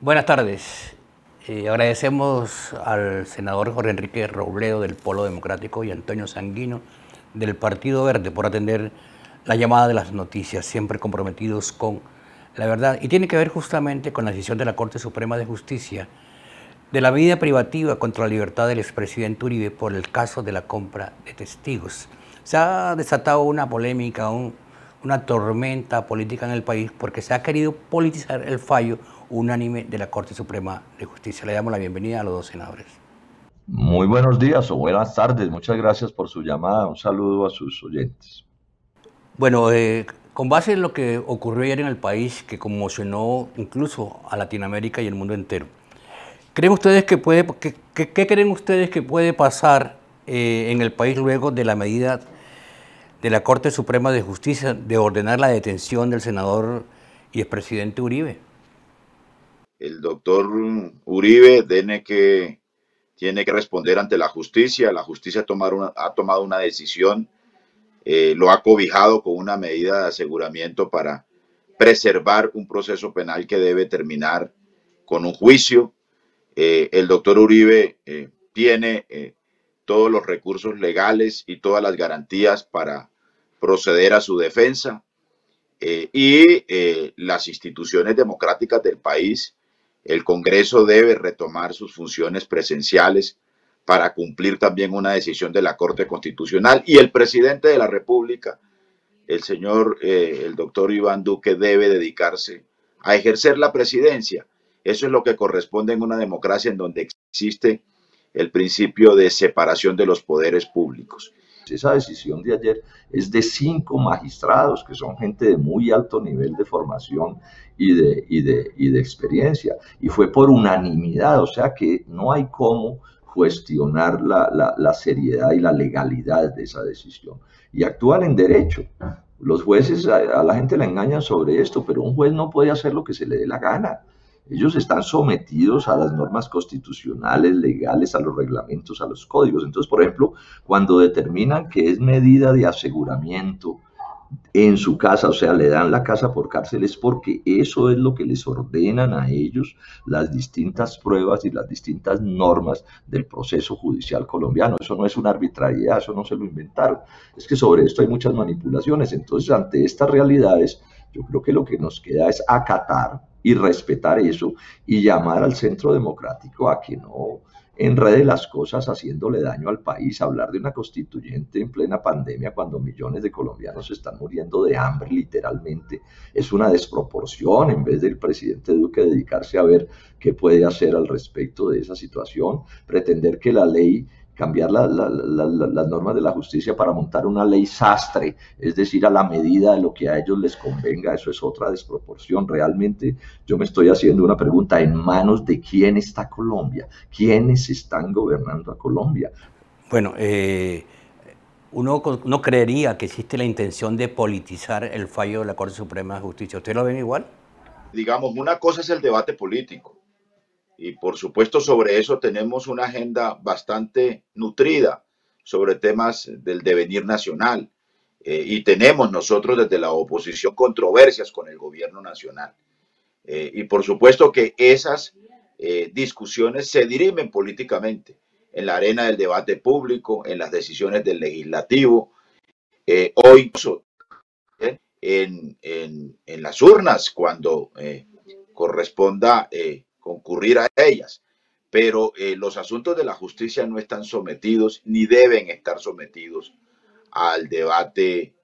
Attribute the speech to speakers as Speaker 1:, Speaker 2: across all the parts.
Speaker 1: Buenas tardes. Agradecemos al senador Jorge Enrique Robledo del Polo Democrático y Antonio Sanguino del Partido Verde por atender la llamada de las noticias, siempre comprometidos con la verdad. Y tiene que ver justamente con la decisión de la Corte Suprema de Justicia de la medida privativa contra la libertad del expresidente Uribe por el caso de la compra de testigos. Se ha desatado una polémica, una tormenta política en el país porque se ha querido politizar el fallo unánime de la Corte Suprema de Justicia. Le damos la bienvenida a los dos senadores.
Speaker 2: Muy buenos días o buenas tardes. Muchas gracias por su llamada. Un saludo a sus oyentes.
Speaker 1: Bueno, con base en lo que ocurrió ayer en el país, que conmocionó incluso a Latinoamérica y el mundo entero, ¿creen ustedes que puede, qué creen ustedes que puede pasar en el país luego de la medida de la Corte Suprema de Justicia de ordenar la detención del senador y expresidente Uribe?
Speaker 3: El doctor Uribe tiene que responder ante la justicia. La justicia ha tomado una decisión, lo ha cobijado con una medida de aseguramiento para preservar un proceso penal que debe terminar con un juicio. El doctor Uribe tiene todos los recursos legales y todas las garantías para proceder a su defensa las instituciones democráticas del país, el Congreso debe retomar sus funciones presenciales para cumplir también una decisión de la Corte Constitucional y el presidente de la República, el doctor Iván Duque, debe dedicarse a ejercer la presidencia. Eso es lo que corresponde en una democracia en donde existe el principio de separación de los poderes públicos.
Speaker 2: Esa decisión de ayer es de 5 magistrados, que son gente de muy alto nivel de formación y de experiencia, y fue por unanimidad, o sea que no hay cómo cuestionar la seriedad y la legalidad de esa decisión, y actúan en derecho. Los jueces a la gente la engañan sobre esto, pero un juez no puede hacer lo que se le dé la gana. Ellos están sometidos a las normas constitucionales, legales, a los reglamentos, a los códigos. Entonces, por ejemplo, cuando determinan que es medida de aseguramiento en su casa, o sea, le dan la casa por cárcel, es porque eso es lo que les ordenan a ellos las distintas pruebas y las distintas normas del proceso judicial colombiano. Eso no es una arbitrariedad, eso no se lo inventaron. Es que sobre esto hay muchas manipulaciones. Entonces, ante estas realidades, yo creo que lo que nos queda es acatar y respetar eso y llamar al centro democrático a que no enrede las cosas haciéndole daño al país. Hablar de una constituyente en plena pandemia cuando millones de colombianos están muriendo de hambre literalmente es una desproporción. En vez del presidente Duque dedicarse a ver qué puede hacer al respecto de esa situación, pretender que la ley cambiar las normas de la justicia para montar una ley sastre, es decir, a la medida de lo que a ellos les convenga, eso es otra desproporción. Realmente yo me estoy haciendo una pregunta, ¿en manos de quién está Colombia? ¿Quiénes están gobernando a Colombia?
Speaker 1: Bueno, uno creería que existe la intención de politizar el fallo de la Corte Suprema de Justicia. ¿Usted lo ven igual?
Speaker 3: Digamos, una cosa es el debate político. Y por supuesto sobre eso tenemos una agenda bastante nutrida sobre temas del devenir nacional. Y tenemos nosotros desde la oposición controversias con el gobierno nacional. Y por supuesto que esas discusiones se dirimen políticamente en la arena del debate público, en las decisiones del legislativo, hoy en las urnas cuando corresponda concurrir a ellas. Pero los asuntos de la justicia no están sometidos ni deben estar sometidos al debate,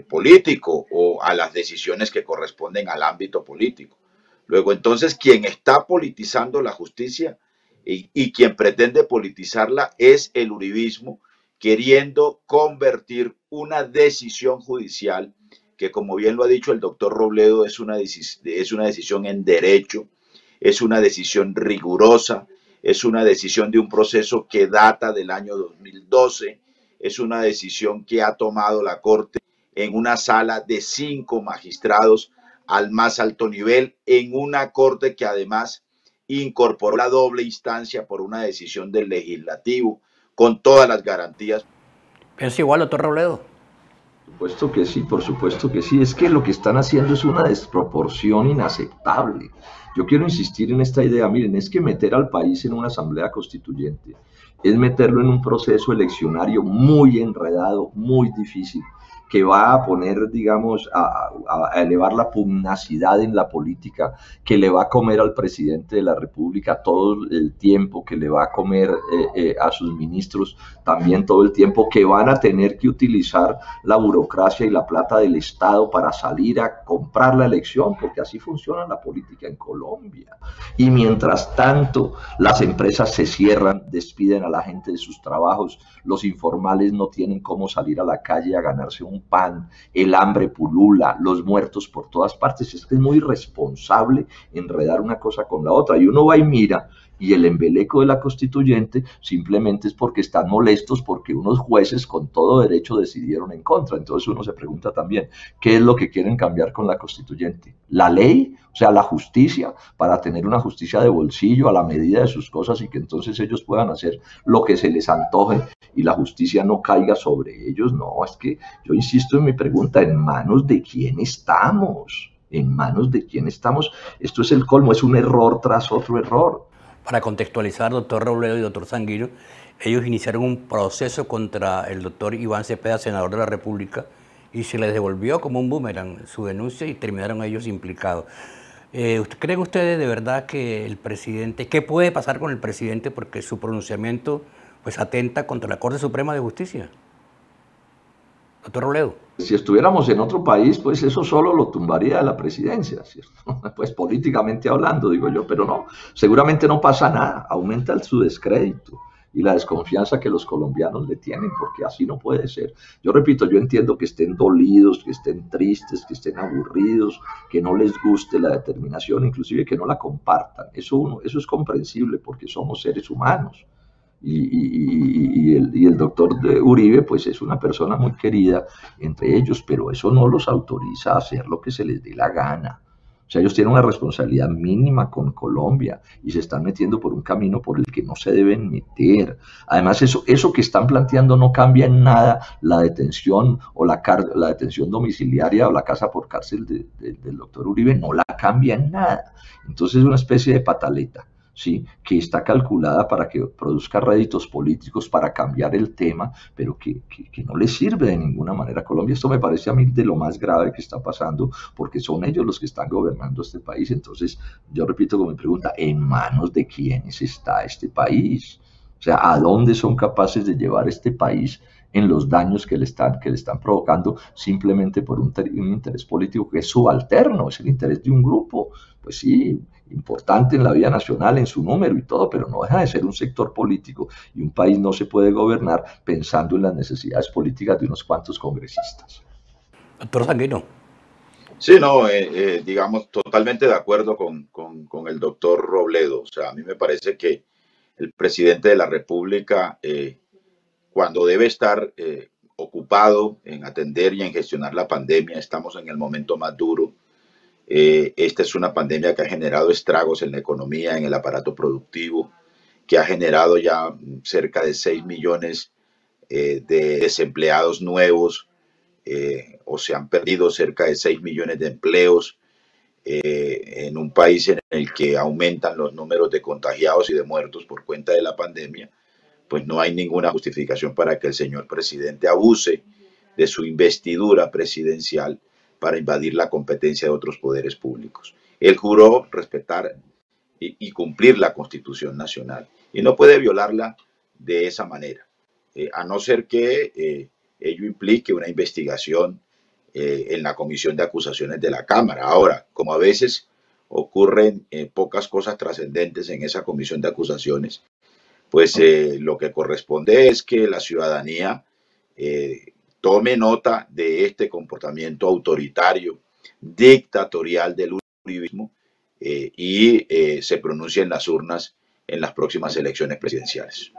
Speaker 3: político o a las decisiones que corresponden al ámbito político. Luego, entonces, quien está politizando la justicia y quien pretende politizarla es el uribismo, queriendo convertir una decisión judicial que, como bien lo ha dicho el doctor Robledo, es una decisión en derecho, es una decisión rigurosa, es una decisión de un proceso que data del año 2012, es una decisión que ha tomado la Corte en una sala de 5 magistrados al más alto nivel, en una Corte que además incorporó la doble instancia por una decisión del legislativo, con todas las garantías.
Speaker 1: ¿Piensa igual, doctor Robledo?
Speaker 2: Supuesto que sí, por supuesto que sí. Es que lo que están haciendo es una desproporción inaceptable. Yo quiero insistir en esta idea. Miren, es que meter al país en una asamblea constituyente es meterlo en un proceso eleccionario muy enredado, muy difícil, que va a poner, digamos, a elevar la pugnacidad en la política, que le va a comer al presidente de la República todo el tiempo, que le va a comer a sus ministros también todo el tiempo, que van a tener que utilizar la burocracia y la plata del Estado para salir a comprar la elección, porque así funciona la política en Colombia. Y mientras tanto, las empresas se cierran, despiden a la gente de sus trabajos, los informales no tienen cómo salir a la calle a ganarse un pan, el hambre pulula, los muertos por todas partes. Es que es muy irresponsable enredar una cosa con la otra. Y uno va y mira, y el embeleco de la constituyente simplemente es porque están molestos porque unos jueces con todo derecho decidieron en contra. Entonces uno se pregunta también, ¿qué es lo que quieren cambiar con la constituyente? ¿La ley? O sea, la justicia, para tener una justicia de bolsillo a la medida de sus cosas y que entonces ellos puedan hacer lo que se les antoje y la justicia no caiga sobre ellos. No, es que yo insisto en mi pregunta, ¿en manos de quién estamos? ¿En manos de quién estamos? Esto es el colmo, es un error tras otro error.
Speaker 1: Para contextualizar, doctor Robledo y doctor Sanguino, ellos iniciaron un proceso contra el doctor Iván Cepeda, senador de la República, y se les devolvió como un boomerang su denuncia y terminaron ellos implicados. ¿Creen ustedes de verdad que el presidente, qué puede pasar con el presidente porque su pronunciamiento pues atenta contra la Corte Suprema de Justicia? Doctor Robledo.
Speaker 2: Si estuviéramos en otro país, pues eso solo lo tumbaría de la presidencia, ¿cierto? Pues políticamente hablando, digo yo, pero no, seguramente no pasa nada, aumenta su descrédito y la desconfianza que los colombianos le tienen, porque así no puede ser. Yo repito, yo entiendo que estén dolidos, que estén tristes, que estén aburridos, que no les guste la determinación, inclusive que no la compartan. Eso es comprensible porque somos seres humanos. Y el doctor Uribe pues es una persona muy querida entre ellos, pero eso no los autoriza a hacer lo que se les dé la gana. O sea, ellos tienen una responsabilidad mínima con Colombia y se están metiendo por un camino por el que no se deben meter. Además, eso que están planteando no cambia en nada la detención o la detención domiciliaria o la casa por cárcel del doctor Uribe, no la cambia en nada. Entonces es una especie de pataleta. ¿Sí? Que está calculada para que produzca réditos políticos para cambiar el tema, pero que no le sirve de ninguna manera a Colombia. Esto me parece a mí de lo más grave que está pasando, porque son ellos los que están gobernando este país. Entonces, yo repito con mi pregunta, ¿en manos de quiénes está este país? O sea, ¿a dónde son capaces de llevar este país en los daños que le están provocando simplemente por un interés político que es subalterno, es el interés de un grupo? Pues sí, importante en la vida nacional, en su número y todo, pero no deja de ser un sector político y un país no se puede gobernar pensando en las necesidades políticas de unos cuantos congresistas.
Speaker 1: Doctor Sanguino.
Speaker 3: Sí, no, digamos, totalmente de acuerdo con el doctor Robledo. O sea, a mí me parece que el presidente de la República, cuando debe estar ocupado en atender y en gestionar la pandemia, estamos en el momento más duro. Esta es una pandemia que ha generado estragos en la economía, en el aparato productivo, que ha generado ya cerca de 6 millones de desempleados nuevos, o se han perdido cerca de 6 millones de empleos en un país en el que aumentan los números de contagiados y de muertos por cuenta de la pandemia. Pues no hay ninguna justificación para que el señor presidente abuse de su investidura presidencial para invadir la competencia de otros poderes públicos. Él juró respetar y cumplir la Constitución Nacional y no puede violarla de esa manera, a no ser que ello implique una investigación en la Comisión de Acusaciones de la Cámara. Ahora, como a veces ocurren pocas cosas trascendentes en esa Comisión de Acusaciones, pues lo que corresponde es que la ciudadanía tome nota de este comportamiento autoritario, dictatorial del uribismo y se pronuncie en las urnas en las próximas elecciones presidenciales.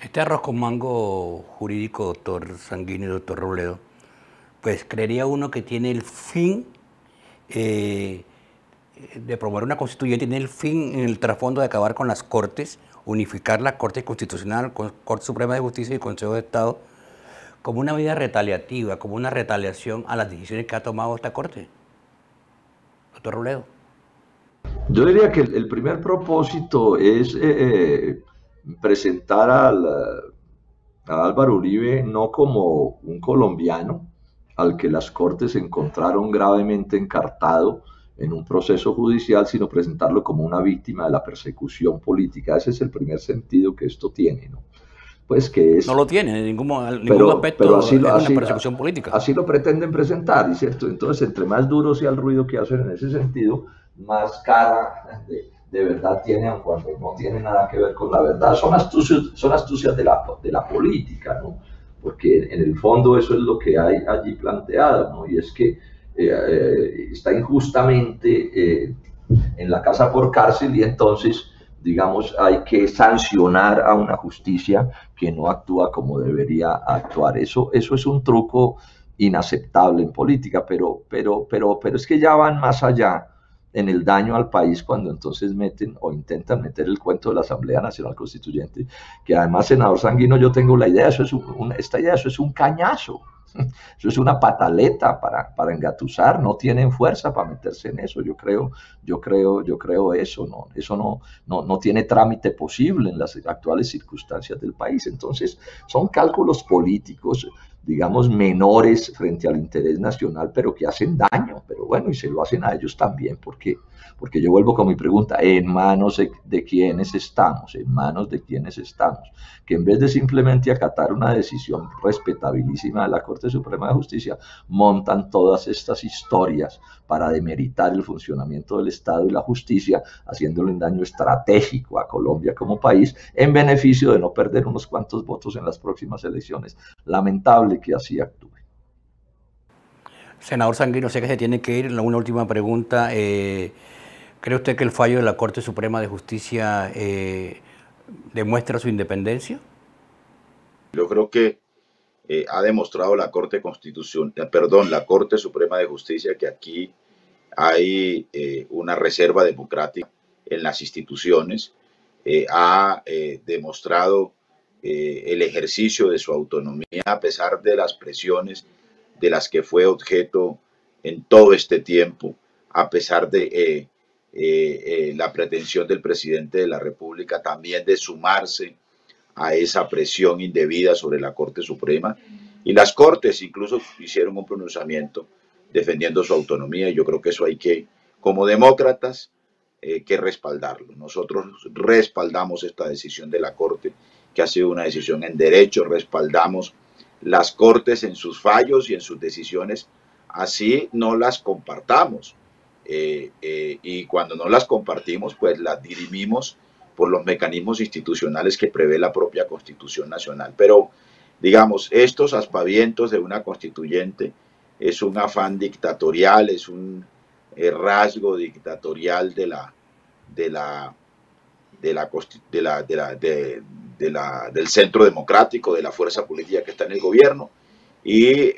Speaker 1: Este arroz con mango jurídico, doctor Sanguino y doctor Robledo, pues creería uno que tiene el fin de promover una constituyente, tiene el fin en el trasfondo de acabar con las cortes, unificar la Corte Constitucional, Corte Suprema de Justicia y Consejo de Estado, como una medida retaliativa, como una retaliación a las decisiones que ha tomado esta Corte? Doctor Robledo.
Speaker 2: Yo diría que el primer propósito es presentar a Álvaro Uribe no como un colombiano al que las Cortes encontraron gravemente encartado en un proceso judicial, sino presentarlo como una víctima de la persecución política. Ese es el primer sentido que esto tiene, ¿no? Pues que es,
Speaker 1: no lo tiene en ningún aspecto,
Speaker 2: pero así,
Speaker 1: es una persecución política.
Speaker 2: Así lo pretenden presentar, ¿cierto? Entonces, entre más duro sea el ruido que hacen en ese sentido, más cara de verdad tienen cuando no tiene nada que ver con la verdad. Son astucias de la política, ¿no? Porque en el fondo eso es lo que hay allí planteado, ¿no? Y es que está injustamente en la casa por cárcel y entonces, digamos, hay que sancionar a una justicia que no actúa como debería actuar. Eso es un truco inaceptable en política, pero es que ya van más allá en el daño al país cuando entonces meten o intentan meter el cuento de la Asamblea Nacional Constituyente, que además, senador Sanguino, yo tengo la idea, eso es un cañazo. Eso es una pataleta para engatusar, no tienen fuerza para meterse en eso. Yo creo eso, ¿no? Eso no tiene trámite posible en las actuales circunstancias del país. Entonces, son cálculos políticos, digamos, menores frente al interés nacional, pero que hacen daño. Pero bueno, y se lo hacen a ellos también, porque yo vuelvo con mi pregunta, ¿en manos de quiénes estamos? ¿En manos de quiénes estamos? Que en vez de simplemente acatar una decisión respetabilísima de la Corte Suprema de Justicia, montan todas estas historias para demeritar el funcionamiento del Estado y la justicia, haciéndole un daño estratégico a Colombia como país, en beneficio de no perder unos cuantos votos en las próximas elecciones. Lamentable que así actúe.
Speaker 1: Senador Sanguino, sé que se tiene que ir. Una última pregunta. ¿Cree usted que el fallo de la Corte Suprema de Justicia demuestra su independencia?
Speaker 3: Yo creo que ha demostrado la Corte Suprema de Justicia que aquí hay una reserva democrática en las instituciones. Ha demostrado el ejercicio de su autonomía a pesar de las presiones de las que fue objeto en todo este tiempo, a pesar de la pretensión del presidente de la República también de sumarse a esa presión indebida sobre la Corte Suprema. Y las Cortes incluso hicieron un pronunciamiento defendiendo su autonomía, y yo creo que eso hay que, como demócratas, que respaldarlo. Nosotros respaldamos esta decisión de la Corte, que ha sido una decisión en derecho, respaldamos las Cortes en sus fallos y en sus decisiones, así no las compartamos. Y cuando no las compartimos, pues las dirimimos por los mecanismos institucionales que prevé la propia Constitución Nacional. Pero, digamos, estos aspavientos de una constituyente es un afán dictatorial, es un rasgo dictatorial del centro democrático, de la fuerza política que está en el gobierno. Y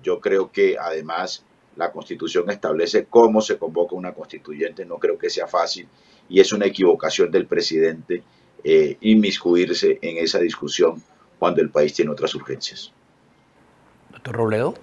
Speaker 3: yo creo que además la Constitución establece cómo se convoca una constituyente. No creo que sea fácil, y es una equivocación del presidente inmiscuirse en esa discusión cuando el país tiene otras urgencias.
Speaker 1: Doctor Robledo.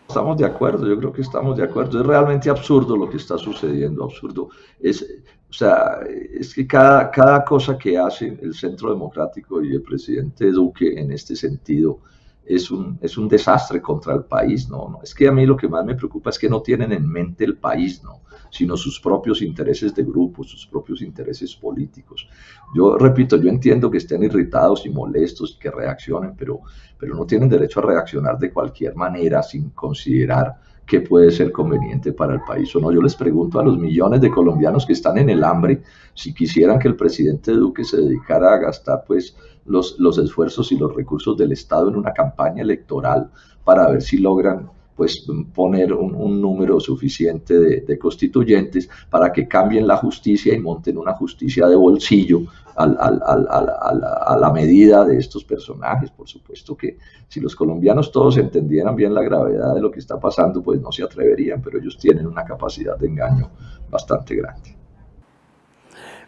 Speaker 2: Estamos de acuerdo, yo creo que estamos de acuerdo. Es realmente absurdo lo que está sucediendo, absurdo. O sea, es que cada cosa que hace el Centro Democrático y el presidente Duque en este sentido es un desastre contra el país, ¿no? Es que a mí lo que más me preocupa es que no tienen en mente el país, ¿no? Sino sus propios intereses de grupo, sus propios intereses políticos. Yo repito, yo entiendo que estén irritados y molestos y que reaccionen, pero no tienen derecho a reaccionar de cualquier manera sin considerar qué puede ser conveniente para el país o no. Yo les pregunto a los millones de colombianos que están en el hambre si quisieran que el presidente Duque se dedicara a gastar pues los esfuerzos y los recursos del Estado en una campaña electoral para ver si logran pues poner un número suficiente de constituyentes para que cambien la justicia y monten una justicia de bolsillo a la medida de estos personajes. Por supuesto que si los colombianos todos entendieran bien la gravedad de lo que está pasando, pues no se atreverían, pero ellos tienen una capacidad de engaño bastante grande.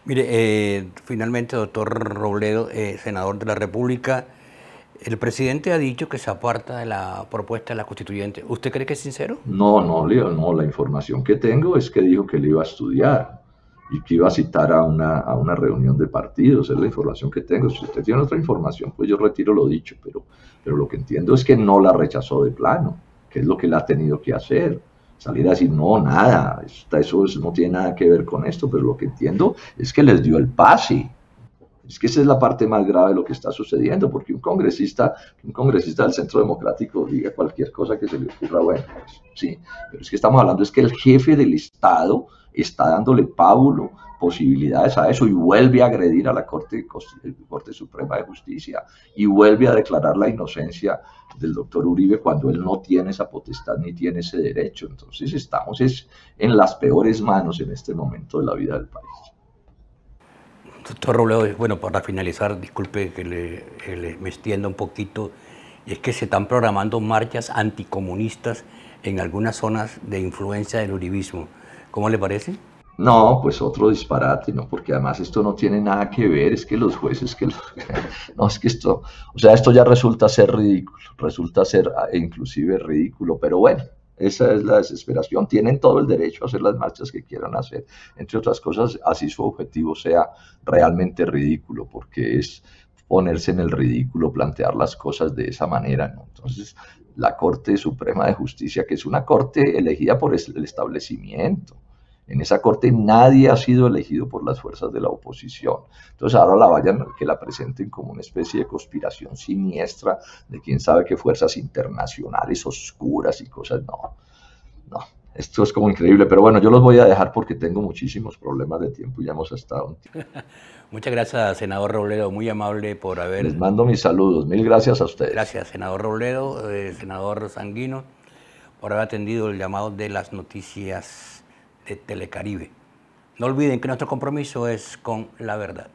Speaker 1: Mire, finalmente, doctor Robledo, senador de la República, El presidente ha dicho que se aparta de la propuesta de la constituyente. ¿Usted cree que es sincero?
Speaker 2: No, no, Leo, no, la información que tengo es que dijo que le iba a estudiar y que iba a citar a una reunión de partidos, es la información que tengo. Si usted tiene otra información, pues yo retiro lo dicho, pero lo que entiendo es que no la rechazó de plano, que es lo que él ha tenido que hacer. Salir a decir, no, nada, eso no tiene nada que ver con esto, pero lo que entiendo es que les dio el pase. Es que esa es la parte más grave de lo que está sucediendo, porque un congresista del Centro Democrático diga cualquier cosa que se le ocurra, bueno, pues, sí, pero es que estamos hablando, es que el jefe del Estado está dándole pábulo, posibilidades a eso y vuelve a agredir a la Corte Suprema de Justicia y vuelve a declarar la inocencia del doctor Uribe cuando él no tiene esa potestad ni tiene ese derecho. Entonces estamos en las peores manos en este momento de la vida del país.
Speaker 1: Doctor Robledo, bueno, para finalizar, disculpe que me extienda un poquito, y es que se están programando marchas anticomunistas en algunas zonas de influencia del uribismo. ¿Cómo le parece?
Speaker 2: No, pues otro disparate, ¿no? Porque además esto no tiene nada que ver, es que los jueces no, es que esto, o sea, esto ya resulta ser ridículo, resulta ser inclusive ridículo, pero bueno, esa es la desesperación, tienen todo el derecho a hacer las marchas que quieran hacer, entre otras cosas, así su objetivo sea realmente ridículo, porque es ponerse en el ridículo, plantear las cosas de esa manera, ¿no? Entonces, la Corte Suprema de Justicia, que es una corte elegida por el establecimiento, en esa corte nadie ha sido elegido por las fuerzas de la oposición. Entonces ahora que la presenten como una especie de conspiración siniestra de quién sabe qué fuerzas internacionales oscuras y cosas. No, no. Esto es como increíble, pero bueno, yo los voy a dejar porque tengo muchísimos problemas de tiempo y ya hemos estado un tiempo.
Speaker 1: Muchas gracias, senador Robledo, muy amable por haber...
Speaker 2: Les mando mis saludos, mil gracias a ustedes.
Speaker 1: Gracias, senador Robledo, senador Sanguino, por haber atendido el llamado de las noticias de Telecaribe. No olviden que nuestro compromiso es con la verdad.